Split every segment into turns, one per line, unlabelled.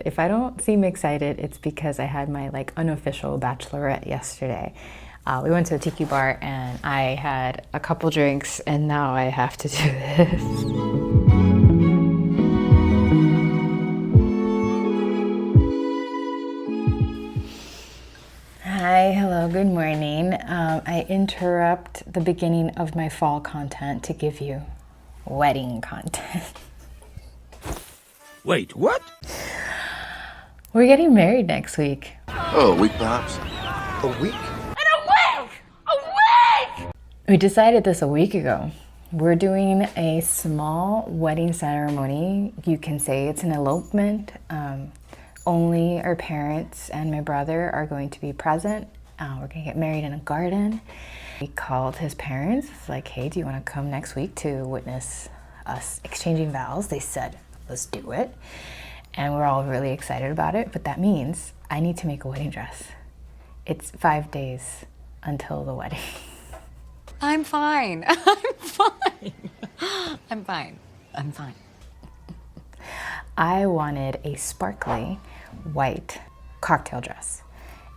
If I don't seem excited, it's because I had my like unofficial bachelorette yesterday. We went to a tiki bar and I had a couple drinks and now I have to do this. Hi, hello, good morning. I interrupt the beginning of my fall content to give you wedding content.
Wait, what?
We're getting married next week.
Oh, a week perhaps?
A week?
We decided this a week ago. We're doing a small wedding ceremony. You can say it's an elopement. Only our parents and my brother are going to be present. We're gonna get married in a garden. We called his parents, like, hey, do you wanna come next week to witness us exchanging vows? They said, let's do it. And we're all really excited about it, but that means I need to make a wedding dress. It's 5 days until the wedding.
I'm fine. I'm fine. I'm fine. I'm fine.
I wanted a sparkly white cocktail dress.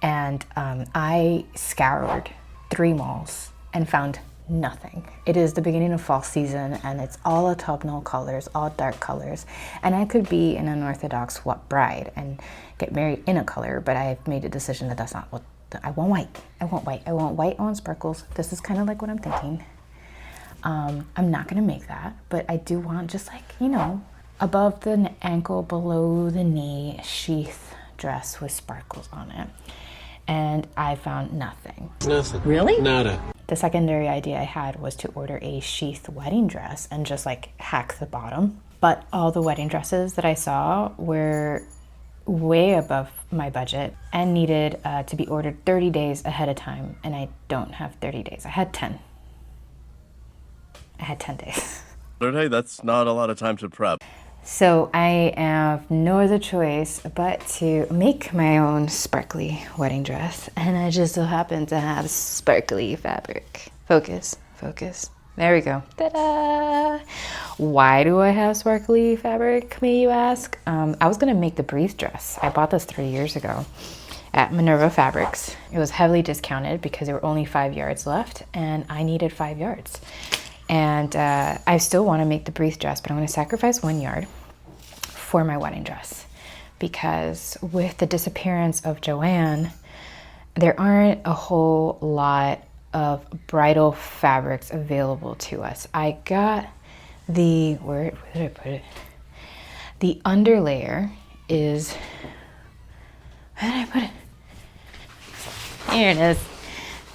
And I scoured 3 malls and found nothing. It is the beginning of fall season and it's all autumnal colors, all dark colors. And I could be an unorthodox bride and get married in a color, but I've made a decision that that's not what I want. White. I want white. I want white on sparkles. This is kind of like what I'm thinking. I'm not gonna make that, but I do want just like, you know, above the ankle, below the knee, sheath dress with sparkles on it. And I found nothing.
Nothing.
Really?
Nada.
The secondary idea I had was to order a sheath wedding dress and just like hack the bottom. But all the wedding dresses that I saw were way above my budget and needed to be ordered 30 days ahead of time. And I don't have 30 days. I had 10. I had 10 days.
But hey, that's not a lot of time to prep.
So I have no other choice but to make my own sparkly wedding dress. And I just so happen to have sparkly fabric. Focus, focus. There we go. Ta-da! Why do I have sparkly fabric, may you ask? I was gonna make the Breeze dress. I bought this 3 years ago at Minerva Fabrics. It was heavily discounted because there were only 5 yards left and I needed 5 yards. And I still want to make the Breeze dress, but I'm going to sacrifice 1 yard for my wedding dress because with the disappearance of Joanne, there aren't a whole lot of bridal fabrics available to us. I got the, where did I put it? The underlayer is, where did I put it? Here it is.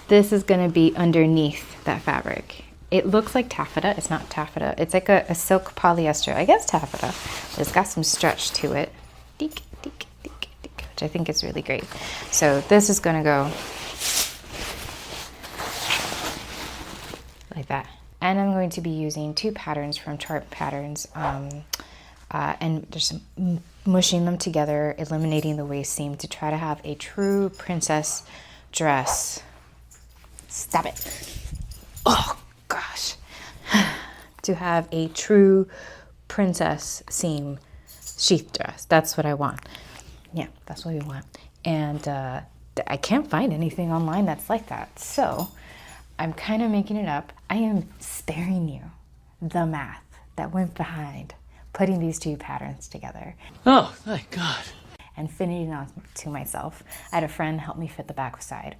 This is going to be underneath that fabric. It looks like taffeta. It's not taffeta. It's like a silk polyester. I guess taffeta. But it's got some stretch to it. Deek, deek, deek, deek, which I think is really great. So this is going to go like that. And I'm going to be using 2 patterns from Chart Patterns and just mushing them together, eliminating the waist seam to try to have a true princess dress. Stop it. Oh, gosh. To have a true princess seam sheath dress. That's what I want. Yeah, that's what we want. And I can't find anything online that's like that. So I'm kind of making it up. I am sparing you the math that went behind putting these 2 patterns together.
Oh, thank God.
And fitting it on to myself. I had a friend help me fit the back side.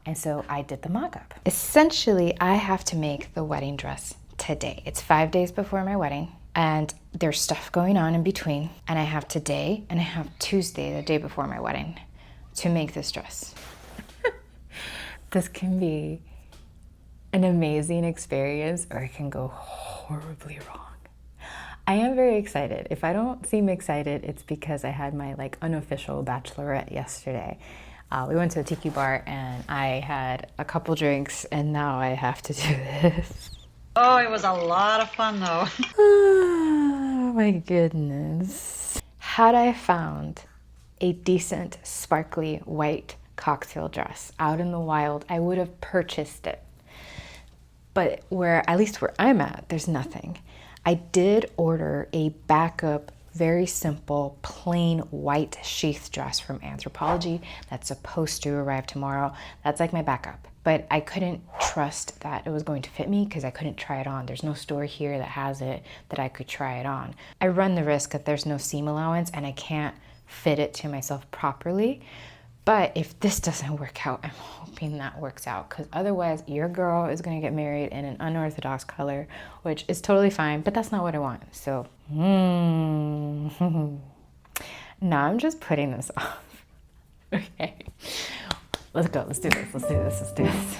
And so I did the mock-up. Essentially, I have to make the wedding dress today. It's 5 days before my wedding, and there's stuff going on in between. And I have today, and I have Tuesday, the day before my wedding, to make this dress. This can be an amazing experience, or it can go horribly wrong. I am very excited. If I don't seem excited, it's because I had my like unofficial bachelorette yesterday. We went to a tiki bar and I had a couple drinks and now I have to do this.
Oh, it was a lot of fun though.
Oh my goodness. Had I found a decent sparkly white cocktail dress out in the wild, I would have purchased it. But at least where I'm at, there's nothing. I did order a backup very simple, plain white sheath dress from Anthropologie that's supposed to arrive tomorrow. That's like my backup. But I couldn't trust that it was going to fit me because I couldn't try it on. There's no store here that has it that I could try it on. I run the risk that there's no seam allowance and I can't fit it to myself properly. But if this doesn't work out, I'm hoping that works out, because otherwise your girl is gonna get married in an unorthodox color, which is totally fine, but that's not what I want. So, now I'm just putting this off. Okay, let's go, let's do this, let's do this, let's do this.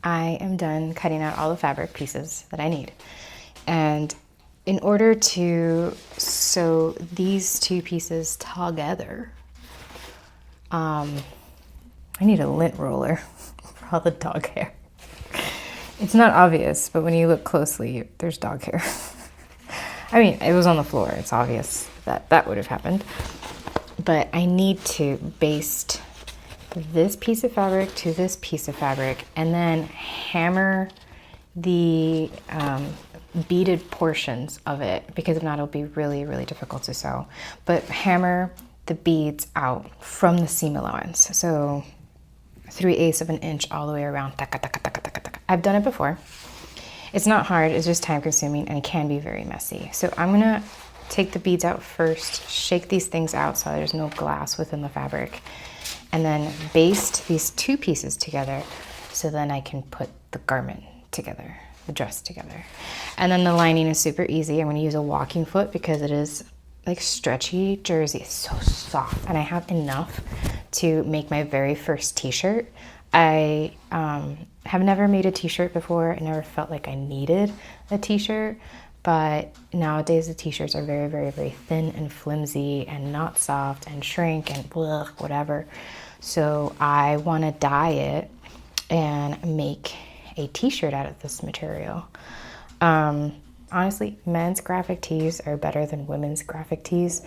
I am done cutting out all the fabric pieces that I need. And in order to sew these two pieces together, I need a lint roller for all the dog hair. It's not obvious, but when you look closely, there's dog hair. I mean, it was on the floor. It's obvious that that would have happened. But I need to baste this piece of fabric to this piece of fabric and then hammer the beaded portions of it, because if not, it'll be really, really difficult to sew. But hammer the beads out from the seam allowance. So 3/8 of an inch all the way around. I've done it before. It's not hard, it's just time consuming and it can be very messy. So I'm gonna take the beads out first, shake these things out so there's no glass within the fabric, and then baste these two pieces together so then I can put the garment together, the dress together. And then the lining is super easy. I'm gonna use a walking foot because it is like stretchy jersey. It's so soft, and I have enough to make my very first t-shirt. I have never made a t-shirt before. I never felt like I needed a t-shirt, but nowadays the t-shirts are very, very, very thin and flimsy and not soft and shrink and blah, whatever. So I want to dye it and make a t-shirt out of this material. Honestly, men's graphic tees are better than women's graphic tees,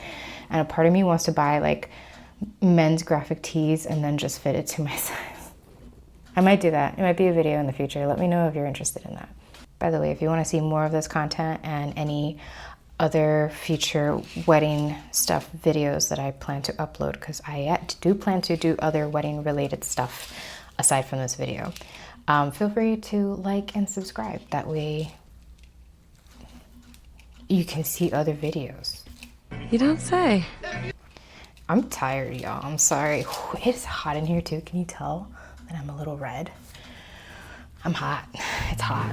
and a part of me wants to buy like men's graphic tees and then just fit it to my size. I might do that. It might be a video in the future. Let me know if you're interested in that. By the way, if you want to see more of this content and any other future wedding stuff videos that I plan to upload, because I do plan to do other wedding related stuff aside from this video, feel free to like and subscribe. That way you can see other videos.
You don't say.
I'm tired, y'all. I'm sorry. It's hot in here too. Can you tell that I'm a little red? I'm hot. It's hot.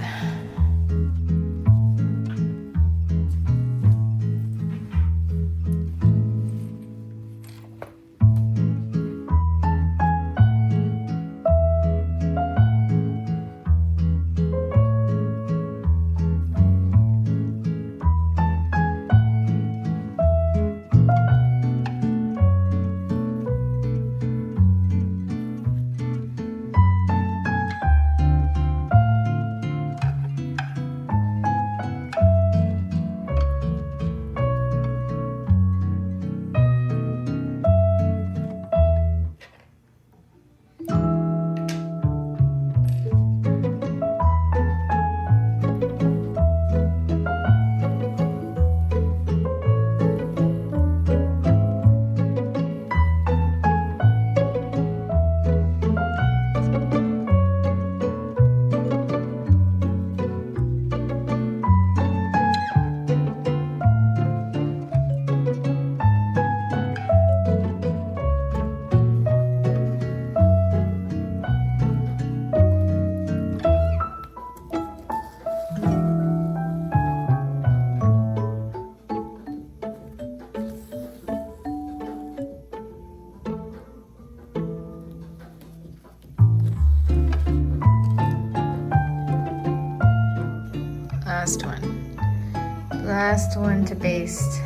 last one. Last one to baste.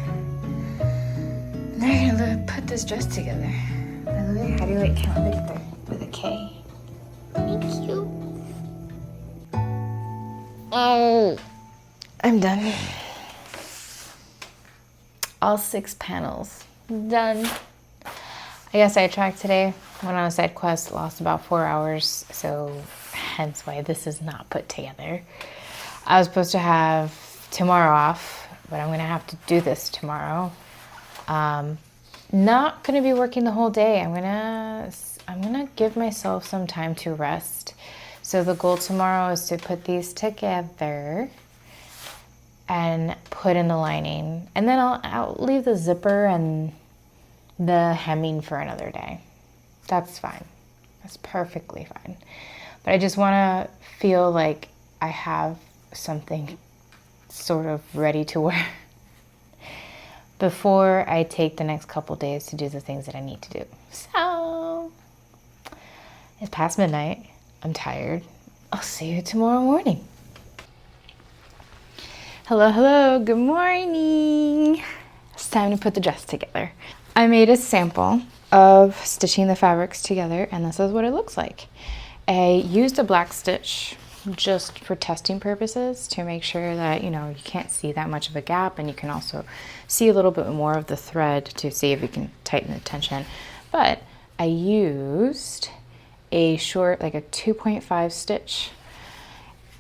They're gonna put this dress together. By the way, how do you like Count Victor with a K? Thank you. Oh, I'm done. All 6 panels done. I guess I tracked today. Went on a side quest, lost about 4 hours, so hence why this is not put together. I was supposed to have tomorrow off, but I'm gonna have to do this tomorrow. Not gonna be working the whole day. I'm gonna give myself some time to rest. So the goal tomorrow is to put these together and put in the lining, and then I'll leave the zipper and the hemming for another day. That's fine. That's perfectly fine. But I just want to feel like I have something sort of ready to wear before I take the next couple days to do the things that I need to do. So it's past midnight. I'm tired. I'll see you tomorrow morning. Hello, hello, good morning. It's time to put the dress together. I made a sample of stitching the fabrics together, and this is what it looks like. I used a black stitch just for testing purposes to make sure that, you can't see that much of a gap, and you can also see a little bit more of the thread to see if you can tighten the tension. But I used a short, like a 2.5 stitch.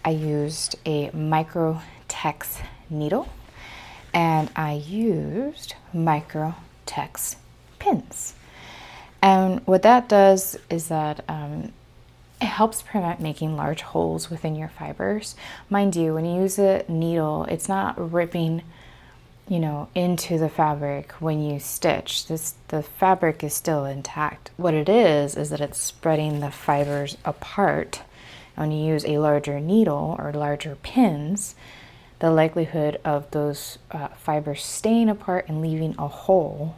I used a micro tex needle, and I used micro tex pins. And what that does is that it helps prevent making large holes within your fibers. Mind you, when you use a needle, it's not ripping, into the fabric when you stitch. The fabric is still intact. What it is that it's spreading the fibers apart. When you use a larger needle or larger pins, the likelihood of those fibers staying apart and leaving a hole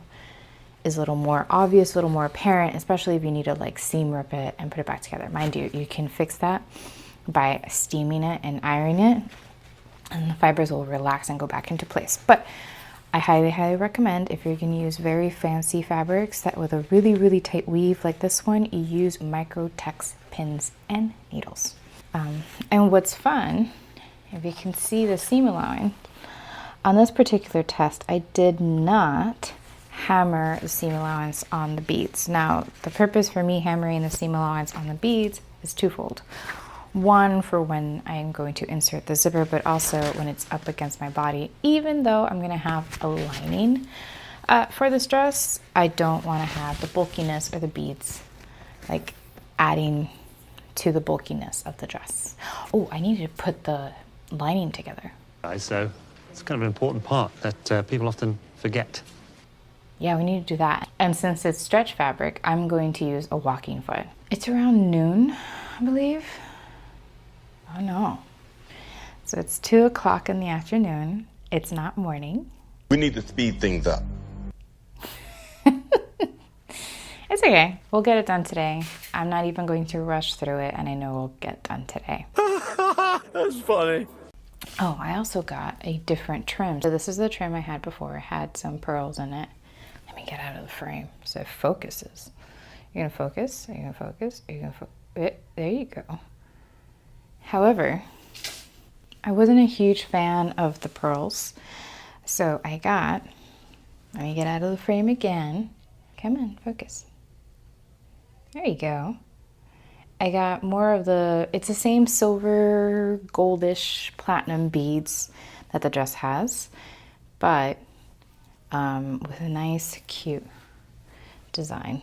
is a little more obvious, a little more apparent, especially if you need to like seam rip it and put it back together. Mind you, you can fix that by steaming it and ironing it, and the fibers will relax and go back into place. But I highly, highly recommend, if you're gonna use very fancy fabrics that with a really, really tight weave like this one, you use micro tex pins and needles. And what's fun, if you can see the seam allowing, on this particular test, I did not hammer the seam allowance on the beads. Now, the purpose for me hammering the seam allowance on the beads is twofold. One, for when I am going to insert the zipper, but also when it's up against my body. Even though I'm gonna have a lining for this dress, I don't wanna have the bulkiness or the beads like adding to the bulkiness of the dress. Oh, I needed to put the lining together.
So it's kind of an important part that people often forget.
Yeah, we need to do that. And since it's stretch fabric, I'm going to use a walking foot. It's around noon, I believe. Oh no. So it's 2 o'clock in the afternoon. It's not morning.
We need to speed things up.
It's okay. We'll get it done today. I'm not even going to rush through it, and I know we'll get done today.
That's funny.
Oh, I also got a different trim. So this is the trim I had before. It had some pearls in it. Let me get out of the frame so it focuses. You're gonna focus, you're gonna focus, you're gonna focus. There you go. However, I wasn't a huge fan of the pearls. So I got, let me get out of the frame again. Come on, focus. There you go. I got more of it's the same silver, goldish, platinum beads that the dress has, but with a nice, cute design.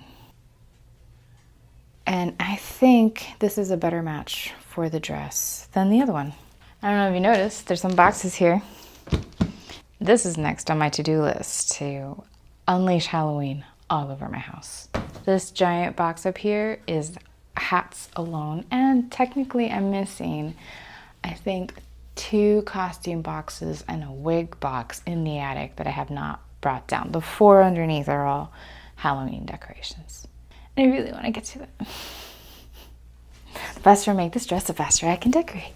And I think this is a better match for the dress than the other one. I don't know if you noticed, there's some boxes here. This is next on my to-do list to unleash Halloween all over my house. This giant box up here is hats alone, and technically I'm missing, I think, 2 costume boxes and a wig box in the attic that I have not brought down. The 4 underneath are all Halloween decorations. And I really want to get to that. The faster I make this dress, the faster I can decorate.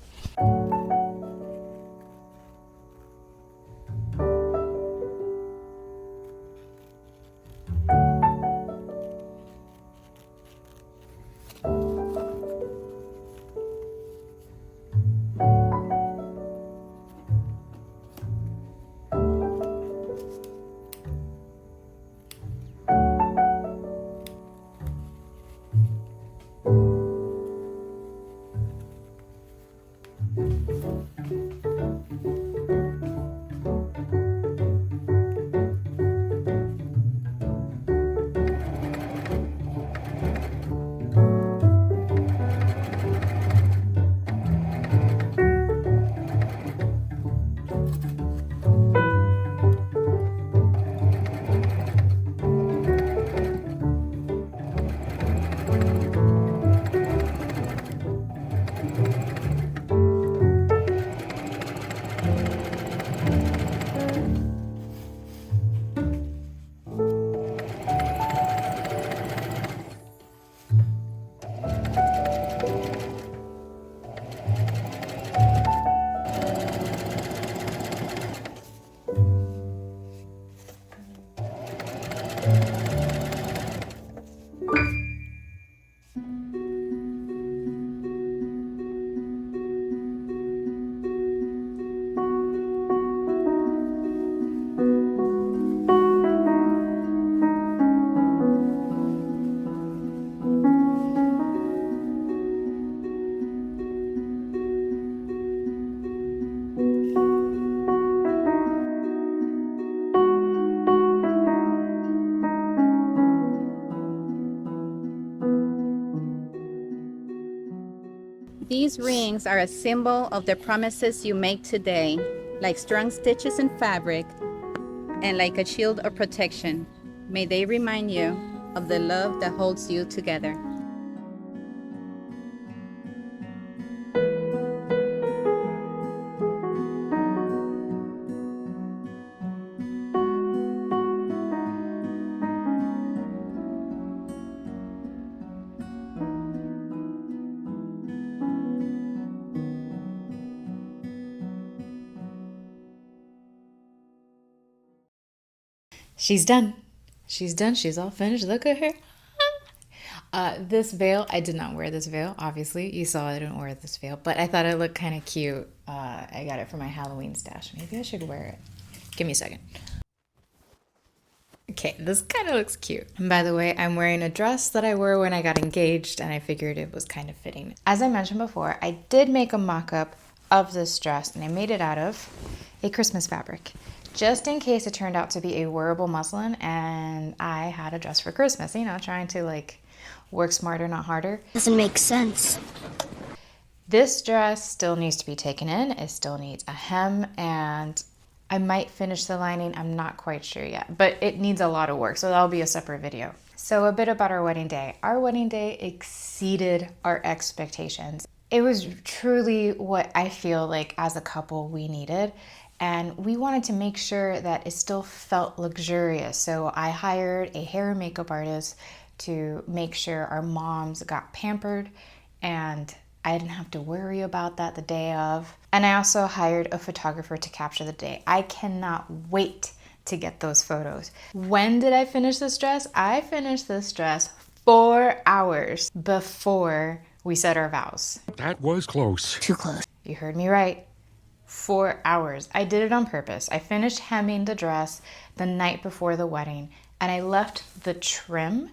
These rings are a symbol of the promises you make today, like strong stitches in fabric and like a shield of protection. May they remind you of the love that holds you together.
She's done. She's done. She's all finished. Look at her. This veil, I did not wear this veil, obviously. You saw I didn't wear this veil, but I thought it looked kind of cute. I got it for my Halloween stash. Maybe I should wear it. Give me a second. Okay, this kind of looks cute. And by the way, I'm wearing a dress that I wore when I got engaged, and I figured it was kind of fitting. As I mentioned before, I did make a mock-up of this dress, and I made it out of a Christmas fabric, just in case it turned out to be a wearable muslin and I had a dress for Christmas, you know, trying to like work smarter, not harder.
Doesn't make sense.
This dress still needs to be taken in. It still needs a hem, and I might finish the lining. I'm not quite sure yet, but it needs a lot of work, so that'll be a separate video. So a bit about our wedding day. Our wedding day exceeded our expectations. It was truly what I feel like as a couple we needed. And we wanted to make sure that it still felt luxurious. So I hired a hair and makeup artist to make sure our moms got pampered and I didn't have to worry about that the day of. And I also hired a photographer to capture the day. I cannot wait to get those photos. When did I finish this dress? I finished this dress 4 hours before we said our vows.
That was close.
Too close.
You heard me right. 4 hours. I did it on purpose. I finished hemming the dress the night before the wedding, and I left the trim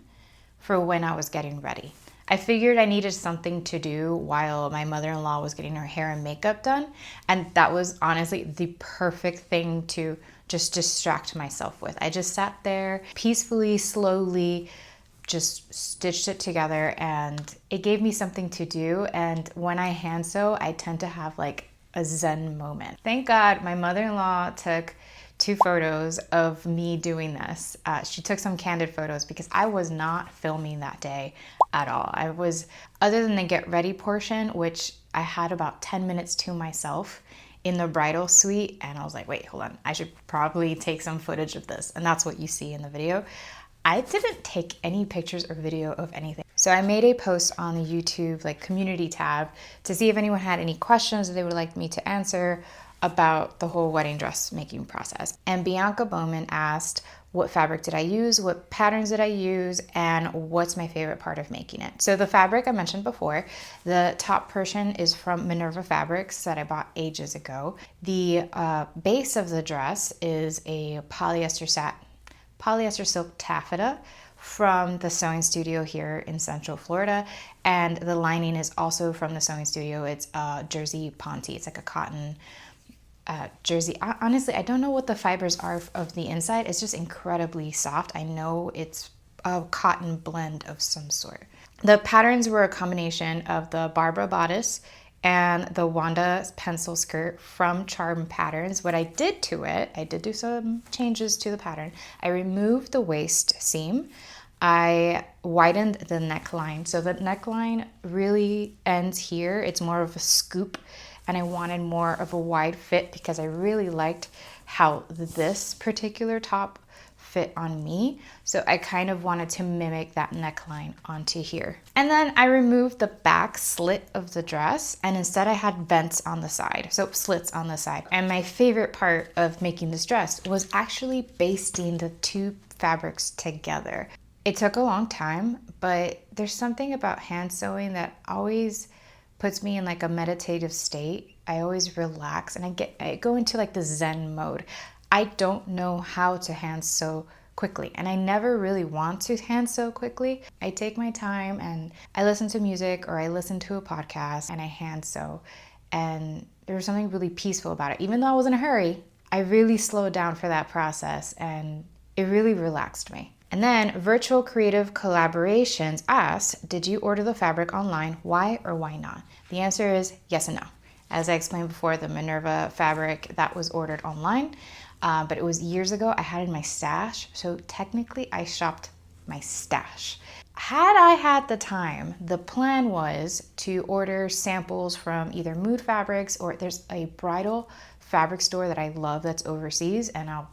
for when I was getting ready. I figured I needed something to do while my mother-in-law was getting her hair and makeup done, and that was honestly the perfect thing to just distract myself with. I just sat there peacefully, slowly, just stitched it together, and it gave me something to do. And when I hand sew, I tend to have like a zen moment. Thank God my mother-in-law took 2 photos of me doing this. She took some candid photos because I was not filming that day at all. I was, other than the get ready portion, which I had about 10 minutes to myself in the bridal suite, and I was like, wait, hold on, I should probably take some footage of this. And that's what you see in the video. I didn't take any pictures or video of anything. So I made a post on the YouTube like community tab to see if anyone had any questions that they would like me to answer about the whole wedding dress making process. And Bianca Bowman asked, what fabric did I use? What patterns did I use? And what's my favorite part of making it? So the fabric I mentioned before, the top portion is from Minerva Fabrics that I bought ages ago. The base of the dress is a polyester silk taffeta from the sewing studio here in Central Florida, and the lining is also from the sewing studio. It's jersey ponte. It's like a cotton jersey. Honestly, I don't know what the fibers are of the inside. It's just incredibly soft. I know it's a cotton blend of some sort. The patterns were a combination of the Barbara bodice and the Wanda pencil skirt from Charm Patterns. What I did to it, I did do some changes to the pattern. I removed the waist seam. I widened the neckline. So the neckline really ends here. It's more of a scoop, and I wanted more of a wide fit because I really liked how this particular top fit on me. So I kind of wanted to mimic that neckline onto here. And then I removed the back slit of the dress, and instead I had vents on the side, so slits on the side. And my favorite part of making this dress was actually basting the two fabrics together. It took a long time, but there's something about hand sewing that always puts me in like a meditative state. I always relax and I go into like the Zen mode. I don't know how to hand sew quickly, and I never really want to hand sew quickly. I take my time and I listen to music or I listen to a podcast and I hand sew, and there was something really peaceful about it. Even though I was in a hurry, I really slowed down for that process and it really relaxed me. And then Virtual Creative Collaborations asked, did you order the fabric online? Why or why not? The answer is yes and no. As I explained before, the Minerva fabric that was ordered online, but it was years ago. I had it in my stash, so technically I shopped my stash. Had I had the time, the plan was to order samples from either Mood Fabrics, or there's a bridal fabric store that I love that's overseas, and I'll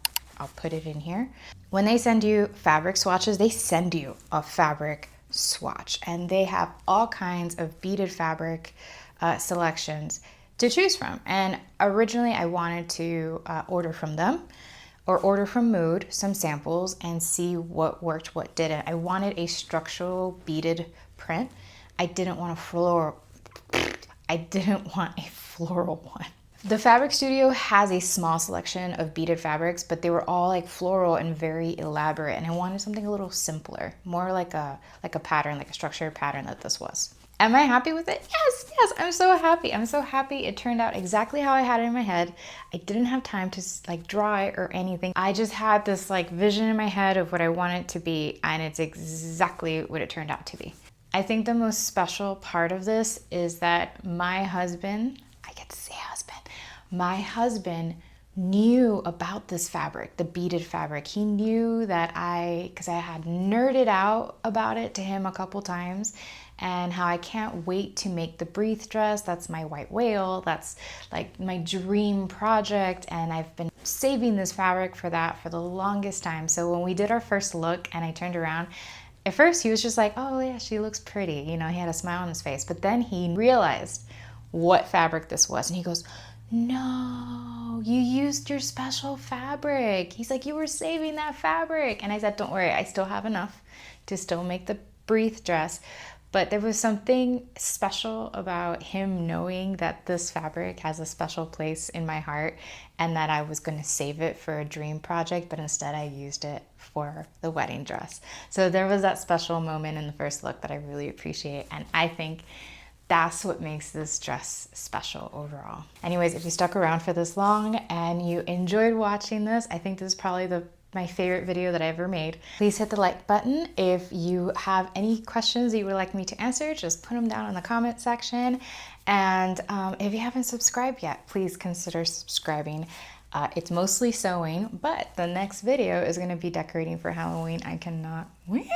put it in here. When they send you fabric swatches, they send you a fabric swatch, and they have all kinds of beaded fabric selections to choose from. And originally I wanted to order from them or order from Mood some samples and see what worked, what didn't. I wanted a structural beaded print. I didn't want a floral one. The Fabric Studio has a small selection of beaded fabrics, but they were all like floral and very elaborate, and I wanted something a little simpler, more like a pattern, like a structured pattern that this was. Am I happy with it? Yes, I'm so happy. I'm so happy it turned out exactly how I had it in my head. I didn't have time to like draw it or anything. I just had this like vision in my head of what I want it to be, and it's exactly what it turned out to be. I think the most special part of this is that my husband, I get to say husband, my husband knew about this fabric, the beaded fabric. He knew that because I had nerded out about it to him a couple times, and how I can't wait to make the Breathe dress. That's my white whale. That's like my dream project, and I've been saving this fabric for that for the longest time. So when we did our first look and I turned around, at first he was just like, oh yeah, she looks pretty. You know, he had a smile on his face, but then he realized what fabric this was, and he goes, no, you used your special fabric. He's like, you were saving that fabric. And I said, don't worry, I still have enough to still make the Breathe dress. But there was something special about him knowing that this fabric has a special place in my heart, and that I was going to save it for a dream project, but instead I used it for the wedding dress. So there was that special moment in the first look that I really appreciate, and I think that's what makes this dress special overall. Anyways, if you stuck around for this long and you enjoyed watching this, I think this is probably my favorite video that I ever made. Please hit the like button. If you have any questions that you would like me to answer, just put them down in the comment section. And if you haven't subscribed yet, please consider subscribing. It's mostly sewing, but the next video is going to be decorating for Halloween. I cannot wait.